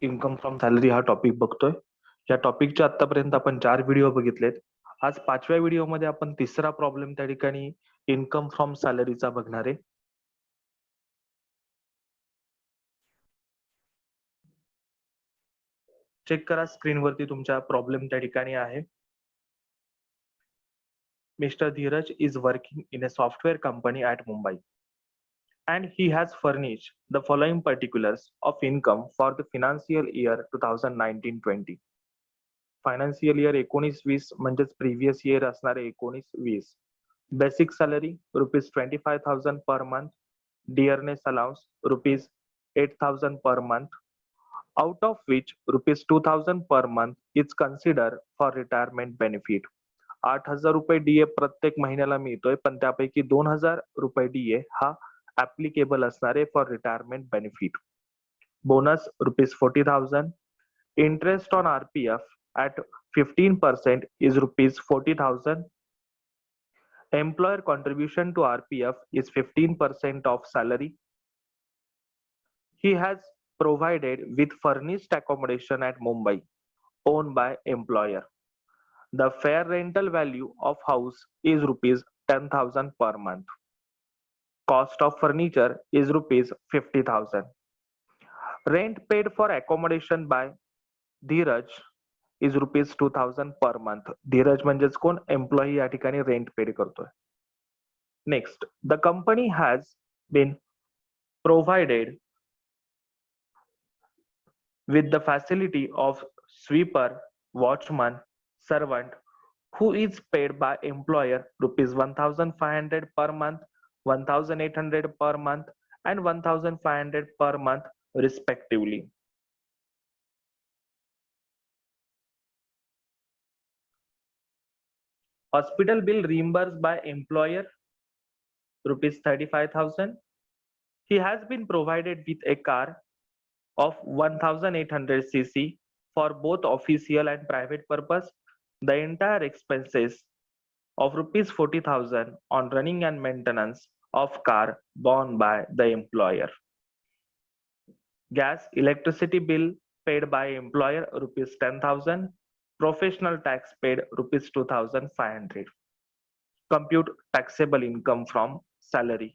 Income from salary हा topic बघतोय. या टॉपिकच्या आतापर्यंत आपण 4 व्हिडिओ बघितलेत. आज 5व्या व्हिडिओमध्ये आपण तिसरा प्रॉब्लेम त्या ठिकाणी इन्कम फ्रॉम सॅलरीचा बघणार आहे. चेक करा स्क्रीनवरती तुमच्या प्रॉब्लेम त्या ठिकाणी आहे. Mr. Dheeraj is working in a software company at Mumbai and he has furnished the following particulars of income for the financial year 2019-20. Financial year 19-20 म्हणजेच प्रिव्हियस इयर असणारे 19-20. Basic salary ₹25,000 per month. Dearness allowance ₹8,000 per month, out of which ₹2,000 per month is considered for retirement benefit. 8,000 रुपये DA प्रत्येक महिन्याला मिळतोय, पण त्यापैकी 2,000 रुपये DA हा ऍप्लिकेबल असणारे for retirement benefit. Bonus ₹40,000. Interest on RPF at 15% is ₹40,000. Employer contribution to RPF is 15% of salary. He has provided with furnished accommodation at Mumbai, owned by employer. The fair rental value of house is ₹10,000 per month. Cost of furniture is ₹50,000. Rent paid for accommodation by Dheeraj is ₹2,000 per month. Dheeraj म्हणजेच कोण? Employee या ठिकाणी rent paid करतोय. Next, the company has been provided with the facility of sweeper, watchman, servant who is paid by employer ₹1,500 per month, 1,800 per month and 1,500 per month respectively. Hospital bill reimbursed by employer ₹35,000. He has been provided with a car of 1,800 cc for both official and private purpose. The entire expenses of ₹40,000 on running and maintenance of car borne by the employer. Gas electricity bill paid by employer ₹10,000. Professional tax paid ₹2,500. Compute taxable income from salary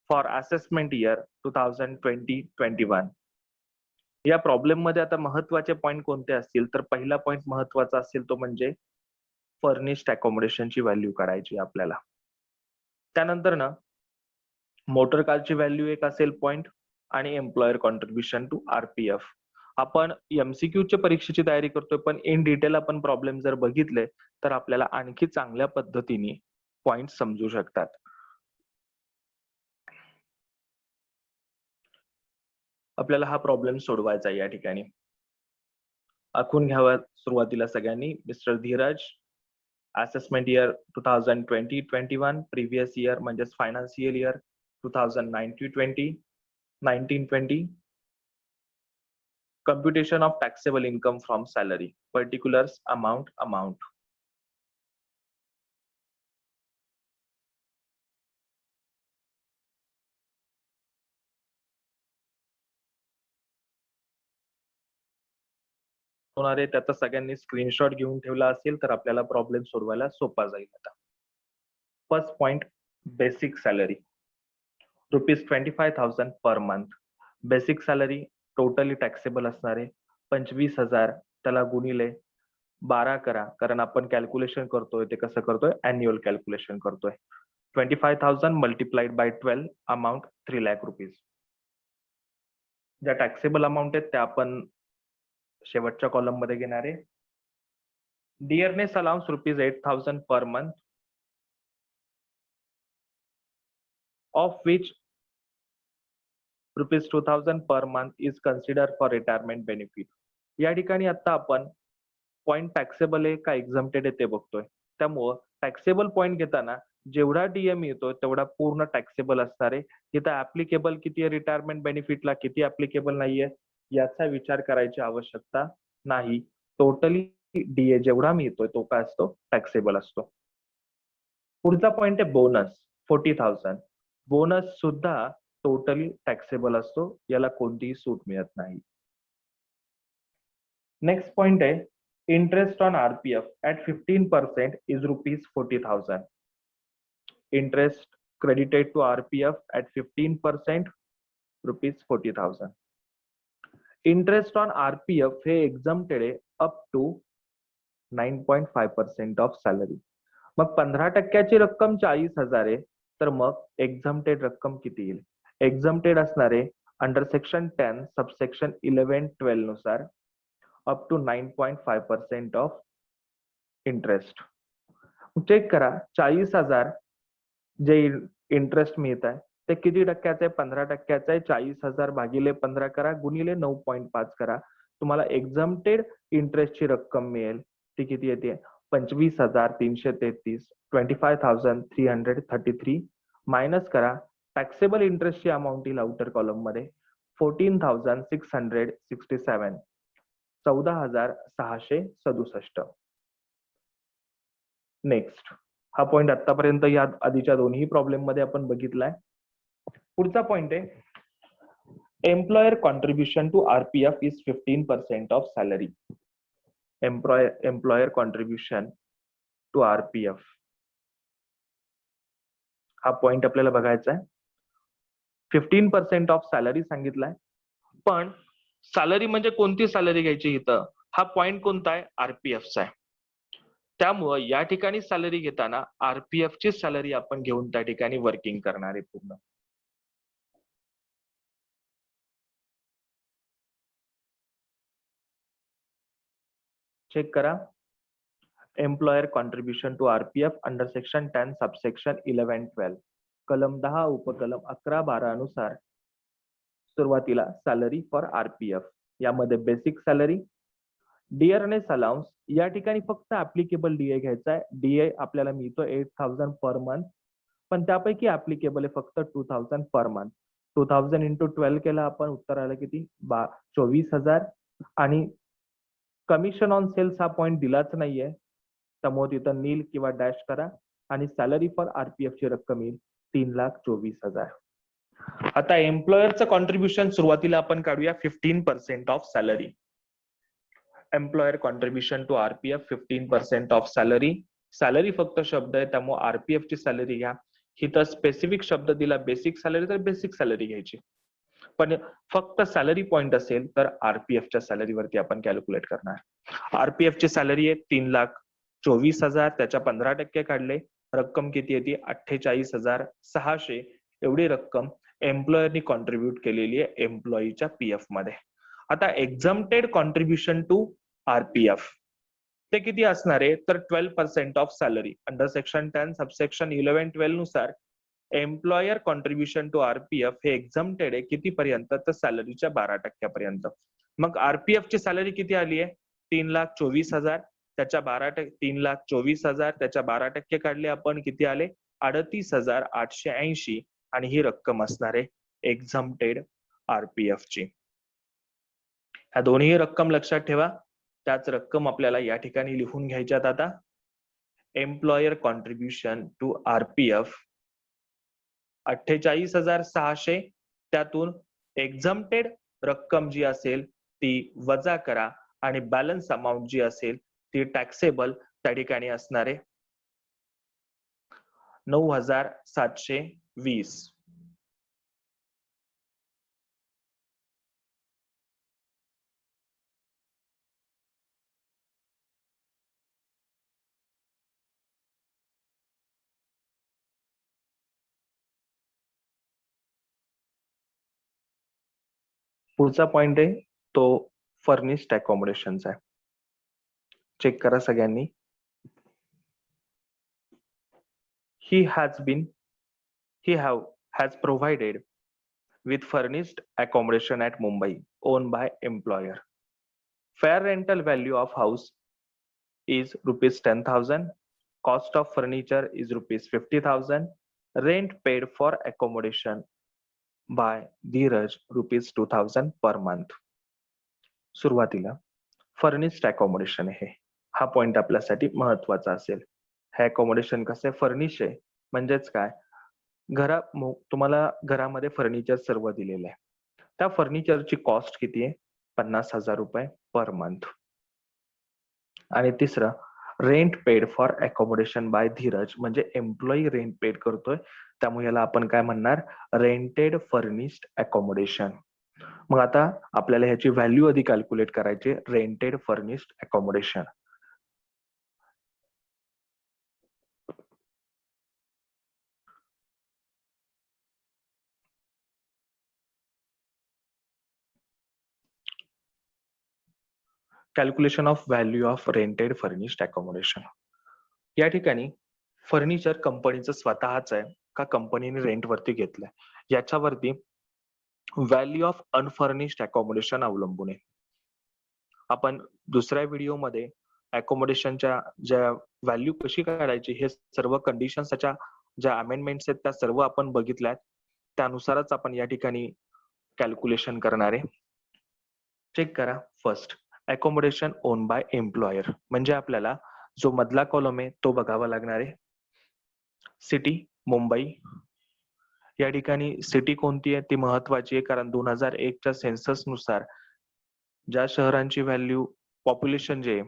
for assessment year 2020-21. या problem मध्ये आता महत्वाचे point कोणते असतील तर पहिला point महत्वाचा असेल तो म्हणजे फर्निश्ड अकोमोडेशनची व्हॅल्यू काढायची आपल्याला. त्यानंतर ना मोटर कारची व्हॅल्यू एक असेल पॉइंट आणि एम्प्लॉयर कॉन्ट्रीब्युशन टू आरपीएफ. आपण एमसीक्यू च्या परीक्षेची तयारी करतोय, पण इन डिटेल आपण प्रॉब्लेम जर बघितले तर आपल्याला आणखी चांगल्या पद्धतीने पॉइंट समजू शकतात. आपल्याला हा प्रॉब्लेम सोडवायचा या ठिकाणी. आखून घ्यावा सुरुवातीला सगळ्यांनी. Mister Dheeraj, assessment year 2020-21, previous year म्हणजेच financial year 2019-20, computation of taxable income from salary, particulars, amount. होणार आहे त्याचा सगळ्यांनी स्क्रीनशॉट घेऊन ठेवला असेल तर आपल्याला प्रॉब्लेम सोडवायला सोपा जाईल. आता first point, basic salary ₹25,000 per month. Basic salary totally taxable असणारे 25,000, त्याला गुणिले 12 करा, कारण आपण कॅल्क्युलेशन करतोय ते कसं करतोय, अॅन्युअल कॅल्क्युलेशन करतोय. 25,000 multiplied by 12, amount 3 lakh rupees. ज्या टॅक्सेबल अमाऊंट आहेत त्या आपण शेवटच्या कॉलम मध्ये घेणार आहे. Dearness allowance ₹8,000 per month, of which ₹2,000 per month is consider for retirement benefit. या ठिकाणी आता आपण पॉइंट टॅक्सेबल आहे का एक्झम्प्टेड आहे ते बघतोय. त्यामुळं टॅक्सेबल पॉइंट घेताना जेवढा डीएम येतो तेवढा पूर्ण टॅक्सेबल असणार आहे. तिथं ऍप्लिकेबल किती आहे रिटायरमेंट बेनिफिटला, किती ऍप्लिकेबल नाहीये याचा विचार करायची आवश्यकता नाही. टोटली डीए जेवढा मिळतोय तो काय असतो, टॅक्सेबल असतो. पुढचा पॉइंट आहे बोनस 40,000. बोनस सुद्धा टोटली टॅक्सेबल असतो, याला कोणतीही सूट मिळत नाही. नेक्स्ट पॉइंट आहे interest on RPF at 15% is ₹40,000. Interest credited to RPF at 15%, ₹40,000. Interest on RPF हे exempted आहे up to 9.5% of salary. मग 15% रक्कम 40,000 आहे, तर मग एक्झम्प्टेड रक्कम किती येईल? एक्झम्प्टेड असणारे अंडर सेक्शन 10 सबसेक्शन 11-12 नुसार up to 9.5% of interest. Check करा 40,000 जे इंटरेस्ट मिळत आहे ते किती टक्क्याचं आहे? 15% आहे. 40,000 भागिले 15 करा गुणिले 9.5 करा, तुम्हाला एक्झम्प्टेड इंटरेस्टची रक्कम मिळेल. ती किती येते? 25,333, 25,333 मायनस करा. टॅक्सेबल इंटरेस्टची अमाऊंट येईल आउटर कॉलम मध्ये 14,667, 14,667. नेक्स्ट, हा पॉइंट आतापर्यंत या आधीच्या दोन्ही प्रॉब्लेम मध्ये आपण बघितलाय. पुढचा पॉइंट आहे employer contribution to RPF is 15% of salary. Employer contribution to RPF हा पॉइंट आपल्याला बघायचा आहे. 15% ऑफ सॅलरी सांगितलाय, पण सॅलरी म्हणजे कोणती सॅलरी घ्यायची इथं? हा पॉइंट कोणता आहे? आरपीएफचा आहे. त्यामुळं या ठिकाणी सॅलरी घेताना आरपीएफ ची सॅलरी आपण घेऊन त्या ठिकाणी वर्किंग करणार आहे पूर्ण. चेक करा employer contribution to RPF under section 10 subsection 11-12 कलम 10 उपकलम 11-12 नुसार सुरुवातीला सॅलरी फॉर आरपीएफ यामध्ये बेसिक सॅलरी, डिअरनेस अलाउन्स या ठिकाणी फक्त ऍप्लिकेबल डीए घ्यायचा आहे. डीए आपल्याला मिळतो 8,000 पर मंथ, पण त्यापैकी ऍप्लिकेबल आहे फक्त 2,000 पर मंथ. 2,000 इंटू 12 केला आपण, उत्तर आलं किती? 24,000. आणि कमिशन ऑन सेल्स हा पॉइंट दिलाच नाहीये, त्यामुळे तिथं नील किंवा डॅश करा. आणि सॅलरी फॉर आरपीएफ ची रक्कम येईल 3,24,000. आता एम्प्लॉयरचं कॉन्ट्रीब्युशन सुरुवातीला आपण काढूया 15% of salary. Employer contribution to RPF 15% of salary. Salary फक्त शब्द आहे, त्यामुळे आरपीएफ ची सॅलरी घ्या. इथं स्पेसिफिक शब्द दिला बेसिक सॅलरी, तर बेसिक सॅलरी घ्यायची. पण फक्त सॅलरी पॉइंट असेल तर आरपीएफच्या सॅलरीवरती आपण कॅल्क्युलेट करणार. आरपीएफ ची सॅलरी आहे 3,24,000, त्याच्या 15% काढले, रक्कम किती येते? 48,600. एवढी रक्कम एम्प्लॉयरनी कॉन्ट्रीब्युट केलेली आहे एम्प्लॉईच्या पीएफ मध्ये. आता एक्झम्प्टेड कॉन्ट्रीब्युशन टू आरपीएफ ते किती असणार आहे? तर 12% of salary under section 10 subsection 11-12 नुसार एम्प्लॉयर कॉन्ट्रीब्युशन टू आरपीएफ हे एक्झम्प्टेड आहे किती पर्यंत? तर सॅलरीच्या 12% पर्यंत. मग आरपीएफ ची सॅलरी किती आली आहे? 3,24,000, त्याच्या 3,24,000 त्याच्या 12% काढले आपण, किती आले? 38,880. आणि ही रक्कम असणार आहे एक्झम्प्टेड आरपीएफ ची. ह्या दोन्ही रक्कम लक्षात ठेवा. त्याच रक्कम आपल्याला या ठिकाणी लिहून घ्यायच्यात. आता एम्प्लॉयर कॉन्ट्रीब्युशन टू आरपीएफ 48,600, त्यातून एक्झम्प्टेड रक्कम जी असेल ती वजा करा, आणि बॅलन्स अमाऊंट जी असेल ती टॅक्सेबल त्या ठिकाणी असणार आहे 9,720. पुढचा पॉइंट आहे तो फर्निश्ड अकोमोडेशनचा आहे. चेक करा सगळ्यांनी. he has provided with furnished accommodation at Mumbai owned by employer. Fair rental value of house is ₹10,000. Cost of furniture is ₹50,000. Rent paid for accommodation by Dheeraj ₹2,000 per month. सुरुवातीला furnished accommodation आहे, हा point आपल्यासाठी महत्वाचा असेल. हे accommodation कसं आहे? Furnish आहे, म्हणजेच काय? तुम्हाला घरामध्ये फर्निचर सर्व दिलेलं आहे. त्या फर्निचरची कॉस्ट किती आहे? ₹50,000 पर मंथ. आणि तिसरं rent paid for accommodation by Dheeraj, म्हणजे एम्प्लॉई रेंट पेड करतोय, त्यामुळे याला आपण काय म्हणणार, रेंटेड फर्निश्ड अकोमोडेशन. मग आता आपल्याला ह्याची व्हॅल्यू आधी कॅल्क्युलेट करायची, rented furnished accommodation. Calculation of value of rented furnished accommodation. या ठिकाणी फर्निचर कंपनीचं स्वतःच आहे का कंपनीने रेंटवरती घेतलंय, याच्यावरती व्हॅल्यू ऑफ अनफर्निश्ड अकोमोडेशन अवलंबून आहे. आपण दुसऱ्या व्हिडिओमध्ये अकोमोडेशनच्या ज्या व्हॅल्यू कशी काढायची हे सर्व कंडिशन्स, त्याच्या ज्या अमेंडमेंट्स आहेत त्या सर्व आपण बघितल्यात, त्यानुसारच आपण या ठिकाणी कॅल्क्युलेशन करणार आहे. चेक करा. First, accommodation on by employer, म्हणजे आपल्याला जो मधला कॉलम आहे तो बघावा लागणार आहे. सिटी मुंबई. या ठिकाणी सिटी कोणती आहे ती महत्वाची आहे, कारण 2001च्या सेन्सस नुसार ज्या शहरांची व्हॅल्यू, पॉप्युलेशन जे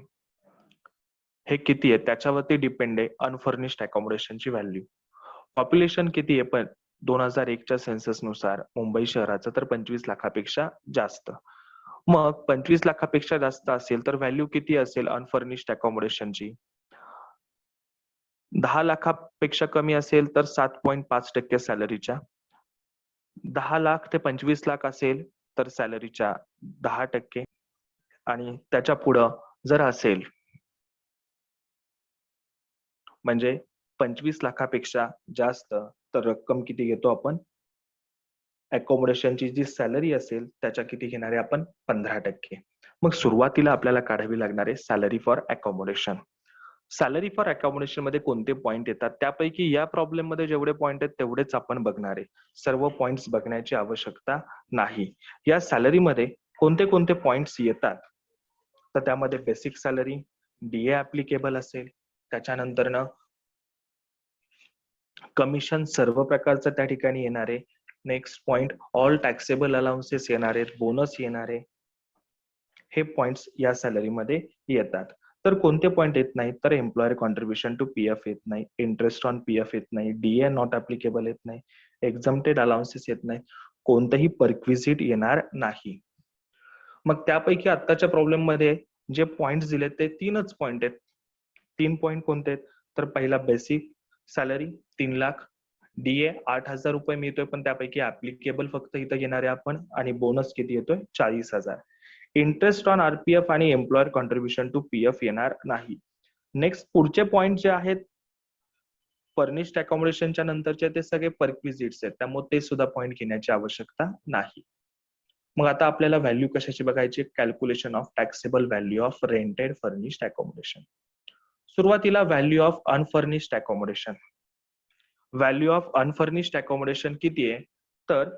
हे किती आहे त्याच्यावरती डिपेंड आहे अनफर्निश्ड अकोमोडेशनची व्हॅल्यू. पॉप्युलेशन किती आहे पण 2001च्या सेन्सस नुसार मुंबई शहराचं, तर 25 लाखापेक्षा जास्त. मग 25 लाखापेक्षा जास्त असेल तर व्हॅल्यू किती असेल अनफर्निश्ड अकोमोडेशनची? 10 लाखापेक्षा कमी असेल तर 7.5% सॅलरीच्या, 10 लाख ते 25 लाख असेल तर सॅलरीच्या 10%, आणि त्याच्या पुढं जर असेल म्हणजे 25 लाखापेक्षा जास्त, तर रक्कम किती घेतो आपण? अकोमोडेशनची जी सॅलरी असेल त्याच्या किती घेणार आहे आपण? 15%. मग सुरुवातीला आपल्याला काढावी लागणार आहे salary for accommodation. Salary for accommodation मध्ये कोणते पॉइंट येतात, त्यापैकी या प्रॉब्लेम मध्ये जेवढे पॉइंट आहेत तेवढेच आपण बघणार आहे, सर्व पॉइंट्स बघण्याची आवश्यकता नाही. या सॅलरी मध्ये कोणते कोणते पॉइंट्स येतात, तर त्यामध्ये बेसिक सॅलरी, डीए ऍप्लिकेबल असेल, त्याच्यानंतर कमिशन सर्व प्रकारचं त्या ठिकाणी येणार आहे. Next point, all taxable allowances येणार आहेत, बोनस येणार आहे. हे पॉइंट्स या सॅलरी मध्ये येतात. तर कोणते पॉइंट येत नाहीत, तर एम्प्लॉयर कॉन्ट्रीब्युशन टू पीएफ येत नाही, इंटरेस्ट ऑन पीएफ येत नाही, डीए नॉट ऍप्लिकेबल येत नाही, एक्झम्प्टेड अलाउन्सेस येत नाही, कोणतंही परक्विजिट येणार नाही. मग त्यापैकी आत्ताच्या प्रॉब्लेम मध्ये जे पॉइंट्स दिलेत ते 3च पॉइंट आहेत. 3 पॉइंट कोणते आहेत, तर पहिला बेसिक सॅलरी 3 लाख, डीए 8,000 रुपये मिळतोय पण त्यापैकी ऍप्लिकेबल फक्त इथं घेणारे आपण, आणि बोनस किती येतोय? 40,000. इंटरेस्ट ऑन आरपीएफ आणि एम्प्लॉयर कॉन्ट्रीब्युशन टू पीएफ येणार नाही. नेक्स्ट पुढचे पॉइंट जे आहेत फर्निश्ड अकोमोडेशनच्या नंतरचे ते सगळे परक्विजिट्स आहेत, त्यामुळे ते सुद्धा पॉइंट घेण्याची आवश्यकता नाही. मग आता आपल्याला व्हॅल्यू कशाची बघायची? Calculation of taxable value of rented furnished accommodation. सुरुवातीला value of unfurnished accommodation. Value of unfurnished accommodation किती आहे, तर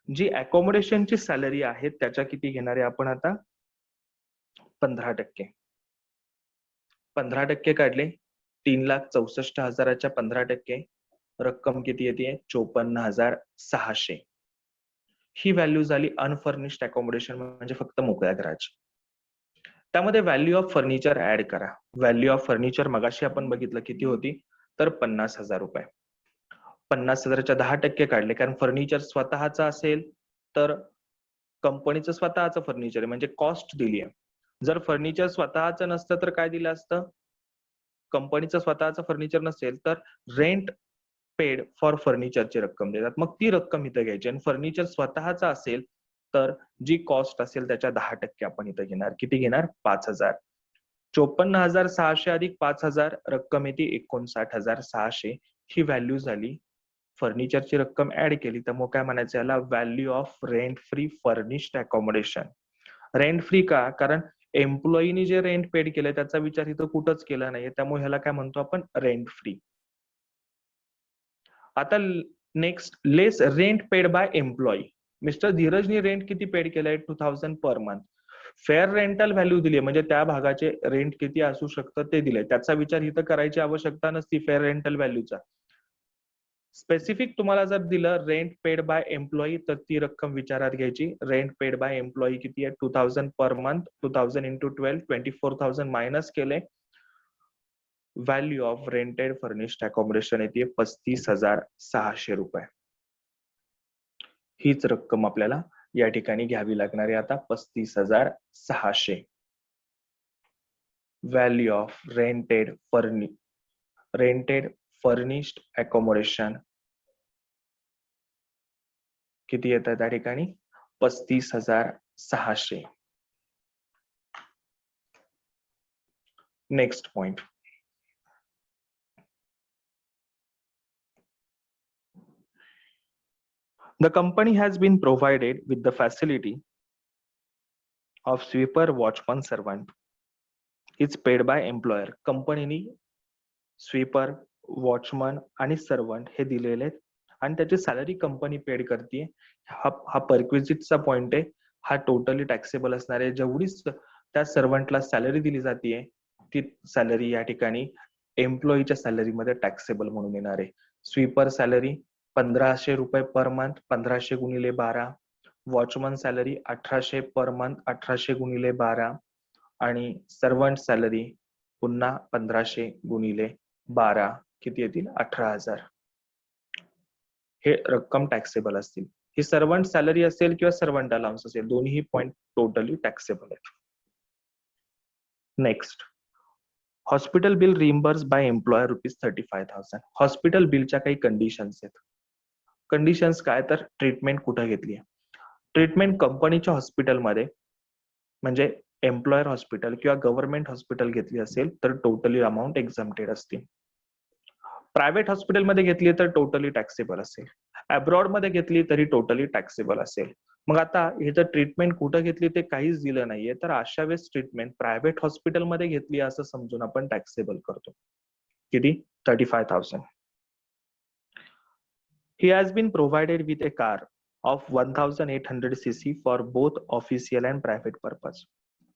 जी अकोमोडेशनची सॅलरी आहे त्याच्या किती घेणार आहे आपण आता? 15%. 15% काढले, 3,64,000च्या 15% रक्कम किती येते? 54,600. ही व्हॅल्यू झाली अनफर्निश्ड अकोमोडेशन, म्हणजे फक्त मोकळ्या घराची. त्यामध्ये व्हॅल्यू ऑफ फर्निचर ऍड करा. व्हॅल्यू ऑफ फर्निचर मगाशी आपण बघितलं किती होती, तर 50,000 रुपये. 50,000च्या 10% काढले, कारण फर्निचर स्वतःचं असेल तर कंपनीचं स्वतःचं फर्निचर आहे म्हणजे कॉस्ट दिली आहे. जर फर्निचर स्वतःचं नसतं तर काय दिलं असतं? कंपनीचं स्वतःचं फर्निचर नसेल तर रेंट पेड फॉर फर्निचरची रक्कम देतात, मग ती रक्कम इथं घ्यायची. आणि फर्निचर स्वतःचं असेल तर जी कॉस्ट असेल त्याच्या 10% आपण इथं घेणार. किती घेणार? 5,000. 54,600 अधिक 5,000 रक्कम येते 59,600. ही व्हॅल्यू झाली. फर्निचरची रक्कम ऍड केली तर मग काय म्हणायचं याला? Value of rent free furnished accommodation. Rent free का? कारण एम्प्लॉईनी जे रेंट पेड केलंय त्याचा विचार इथं कुठंच केला नाहीये, त्यामुळे ह्याला काय म्हणतो आपण? Rent free. आता next, less rent paid by employee. Mister धीरजनी रेंट किती पेड केलंय? 2,000 per month. Fair rental value दिली, म्हणजे त्या भागाचे रेंट किती असू शकतं ते दिलंय, त्याचा विचार इथं करायची आवश्यकता नसती फेअर रेंटल व्हॅल्यूचा. स्पेसिफिक तुम्हाला जर दिलं रेंट पेड बाय एम्प्लॉई तर ती रक्कम विचारात घ्यायची. रेंट पेड बाय एम्प्लॉई किती आहे? 2000 पर मंथ. 2000 इंटू 12 24,000 मायनस केले. Value of rented furnished accommodation येते 35,600 रुपये. हीच रक्कम आपल्याला या ठिकाणी घ्यावी लागणार आहे आता. 35,600 value of rented furnished accommodation किती येतात त्या ठिकाणी? 35,600. Next point. The company has been provided with the facility of sweeper, watchman, servant. It's paid by employer. कंपनीने स्वीपर, वॉचमन आणि सर्वंट हे दिलेले आहेत आणि त्याची सॅलरी कंपनी पेड करते. हा परक्विजिटचा पॉइंट आहे. हा टोटली टॅक्सेबल असणार आहे. जेवढी त्या सर्वंटला सॅलरी दिली जाते ती सॅलरी या ठिकाणी एम्प्लॉईच्या सॅलरीमध्ये टॅक्सेबल म्हणून येणार आहे. स्वीपर सॅलरी 1500 रुपये पर मंथ, 1500 गुणिले 12. वॉचमन सॅलरी 1800 पर मंथ, 1800 गुणिले 12. आणि सर्वंट सॅलरी पुन्हा 1500 गुणिले 12 किती येतील? 18,000. हे रक्कम टॅक्सेबल असतील. ही सर्वंट सॅलरी असेल किंवा सर्वंट अलाउन्स असेल, दोन्ही पॉइंट टोटली टॅक्सेबल आहेत. Next, hospital bill reimburse by employer ₹35,000. Hospital बिलच्या काही कंडिशन्स आहेत. कंडिशन्स काय? तर ट्रीटमेंट कुठं घेतली आहे. ट्रीटमेंट कंपनीच्या हॉस्पिटलमध्ये म्हणजे एम्प्लॉयर हॉस्पिटल किंवा गव्हर्नमेंट हॉस्पिटल घेतली असेल तर टोटली अमाऊंट एक्झम्प्टेड असते. प्रायव्हेट हॉस्पिटलमध्ये घेतली तर टोटली टॅक्सेबल असेल. अब्रॉड मध्ये घेतली तरी टोटली टॅक्सेबल असेल. मग आता हे जर ट्रीटमेंट कुठं घेतली ते काहीच दिलं नाहीये तर अशा वेळेस ट्रीटमेंट प्रायव्हेट हॉस्पिटलमध्ये घेतली असं समजून आपण टॅक्सेबल करतो. किती? 35,000. He has been provided with a car of 1,800 cc for both official and private purpose.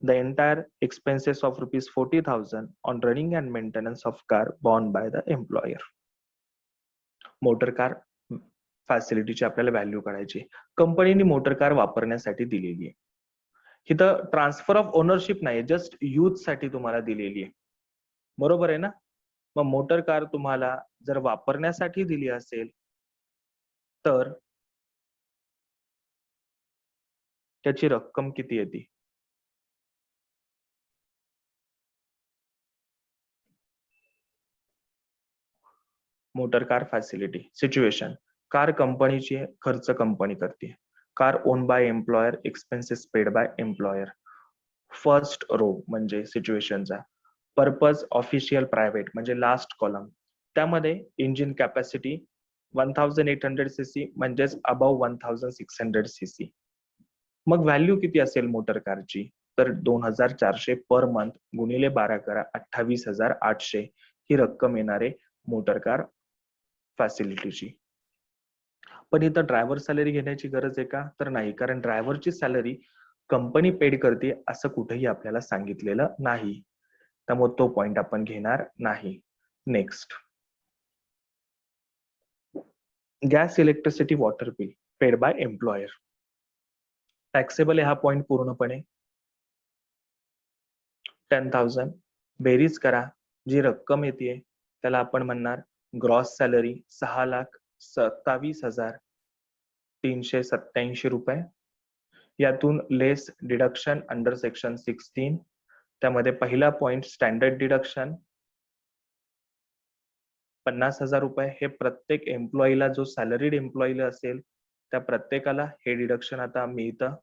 The entire expenses of ₹40,000 on running and maintenance of car borne by the employer. Motor car फॅसिलिटीची आपल्याला value काढायची. कंपनीने motor car वापरण्यासाठी दिलेली आहे. इथं transfer of ownership नाही, just use साठी तुम्हाला दिलेली आहे. बरोबर आहे ना? मग मोटर कार तुम्हाला जर वापरण्यासाठी दिली असेल तर त्याची रक्कम किती येते? Motor car facility situation. Car कंपनीची खर्च कंपनी करते. Car own by employer, expenses paid by employer. First row म्हणजे सिच्युएशनचा. पर्पज ऑफिशियल प्रायव्हेट म्हणजे लास्ट कॉलम. त्यामध्ये इंजिन कॅपॅसिटी 1,800 cc म्हणजेच अबाव 1,600 cc. मग व्हॅल्यू किती असेल मोटर कारची? तर 2,400 पर मंथ गुणिले 12 करा, 28,800 ही रक्कम येणारे मोटर कार फॅसिलिटीची. पण इथं ड्रायव्हर सॅलरी घेण्याची गरज आहे का? तर नाही, कारण ड्रायव्हरची सॅलरी कंपनी पेड करते असं कुठेही आपल्याला सांगितलेलं नाही. त्यामुळे तो पॉइंट आपण घेणार नाही. Next, gas, electricity, water bill paid by employer. Taxable आहे हा पॉइंट पूर्णपणे. 10,000 बेरीज करा, जी रक्कम येते त्याला आपण म्हणणार ग्रॉस सॅलरी 6,27,387 रुपये. यातून लेस डिडक्शन अंडर सेक्शन 16. त्यामध्ये पहिला पॉइंट स्टँडर्ड डिडक्शन 50,000 रुपये. हे प्रत्येक एम्प्लॉईला, जो सॅलरीड एम्प्लॉईला असेल त्या प्रत्येकाला हे डिडक्शन आता मिळतं.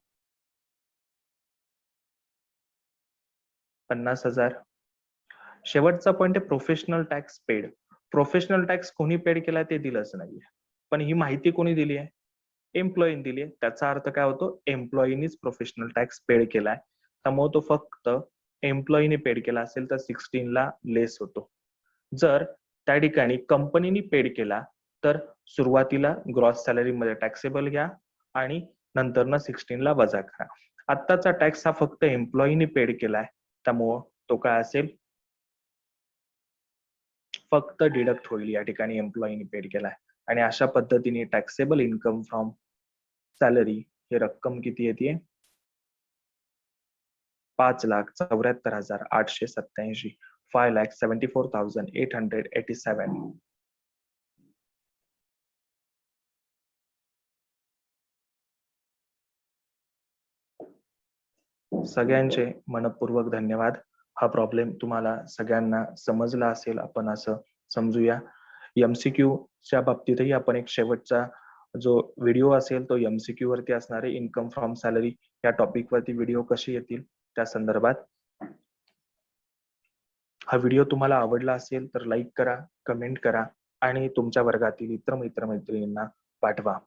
50,000. शेवटचा पॉइंट आहे professional tax paid. Professional tax कोणी पेड केला ते दिलंच नाहीये, पण ही माहिती कोणी दिली आहे? एम्प्लॉईने दिली आहे. त्याचा अर्थ काय होतो? एम्प्लॉईनीच प्रोफेशनल टॅक्स पेड केलाय. त्यामुळे तो फक्त एम्प्लॉईने पेड केला असेल तर 16 ला लेस होतो. जर त्या ठिकाणी कंपनीने पेड केला तर सुरुवातीला ग्रॉस सॅलरी मध्ये टॅक्सेबल घ्या आणि नंतर 16 ला वजा करा. आत्ताचा टॅक्स हा फक्त एम्प्लॉईने पेड केलाय, त्यामुळं तो काय असेल? फक्त डिडक्ट होईल. या ठिकाणी एम्प्लॉईने पेड केलाय. आणि अशा पद्धतीने टॅक्सेबल इन्कम फ्रॉम सॅलरी ही रक्कम किती येते? 5,74,887. 5,74,887. सगळ्यांचे मनपूर्वक धन्यवाद. हा प्रॉब्लेम तुम्हाला सगळ्यांना समजला असेल आपण असं समजूया. MCQ च्या बाबतीतही आपण एक शेवटचा जो व्हिडिओ असेल तो MCQ वरती असणार आहे. इन्कम फ्रॉम सॅलरी या टॉपिक वरती व्हिडिओ कसे येतील त्या संदर्भात. हा व्हिडिओ तुम्हाला आवडला असेल तर लाईक करा, कमेंट करा आणि तुमच्या वर्गातील इतर मित्रमैत्रिणींना पाठवा.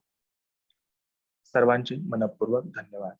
सर्वांचे मनपूर्वक धन्यवाद.